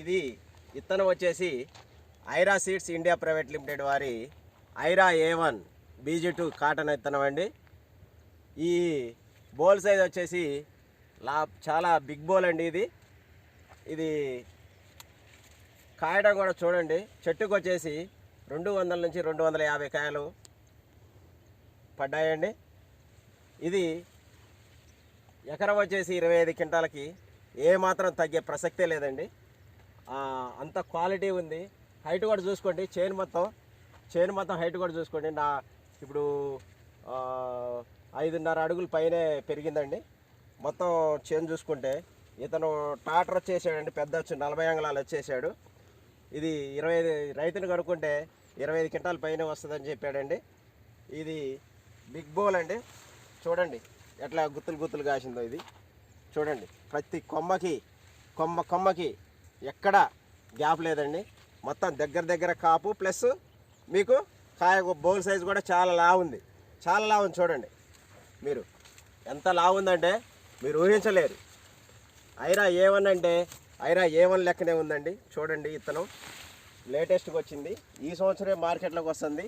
ఇది విత్తనం వచ్చేసి Aira seeds India private limited వారి ఐరా A1 BG2 కాటన్ విత్తనం అండి. ఈ బోల్ సైజ్ వచ్చేసి చాలా బిగ్ బోల్ అండి. ఇది కాయడం కూడా చూడండి, చెట్టుకు వచ్చేసి 200 నుంచి 250 కాయలు పడ్డాయండి. ఇది ఎకరం వచ్చేసి 25 క్వింటాలకి ఏమాత్రం తగ్గే ప్రసక్తే లేదండి. అంత క్వాలిటీ ఉంది. హైట్ కూడా చూసుకోండి, చైన్ మొత్తం హైట్ కూడా చూసుకోండి. ఇప్పుడు 5.5 అడుగుల పైనే పెరిగిందండి. మొత్తం చైన్ చూసుకుంటే ఇతను టాటర్ వచ్చేసాడండి, పెద్ద 40 అంగుళాలు వచ్చేసాడు. ఇది 25 రైతుని కనుక్కుంటే 25 క్వింటాల పైన వస్తుందని చెప్పాడండి. ఇది బిగ్ బోల్ అండి. చూడండి ఎట్లా గుత్తులు కాసిందో. ఇది చూడండి, ప్రతి కొమ్మకి ఎక్కడ గ్యాప్ లేదండి. మొత్తం దగ్గర కాపు, ప్లస్ మీకు కాయ బౌల్ సైజు కూడా చాలా లావు ఉంది. చూడండి మీరు, ఎంత లావు ఉందంటే మీరు ఊహించలేరు. ఐరా A1 అంటే ఐరా A1 లెక్కనే ఉందండి. చూడండి, ఇతను లేటెస్ట్గా వచ్చింది, ఈ సంవత్సరమే మార్కెట్లోకి వస్తుంది.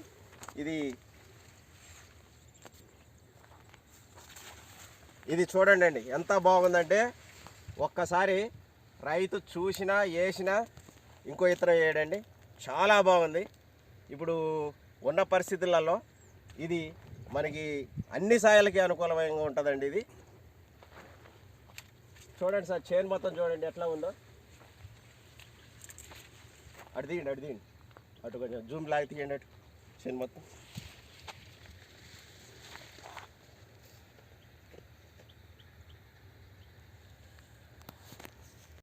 ఇది చూడండి అండి, ఎంత బాగుందంటే ఒక్కసారి రైతు చూసినా వేసినా ఇంకో ఇతరం వేయడండి. చాలా బాగుంది. ఇప్పుడు ఉన్న పరిస్థితులలో ఇది మనకి అన్ని సాయాలకి అనుకూలంగా ఉంటుందండి. ఇది చూడండి సార్, చైన్ మొత్తం చూడండి ఎట్లా ఉందో. అటు తీయండి, అటు కొంచెం జూమ్ లాగి తీయండి, అటు చైన్ మొత్తం.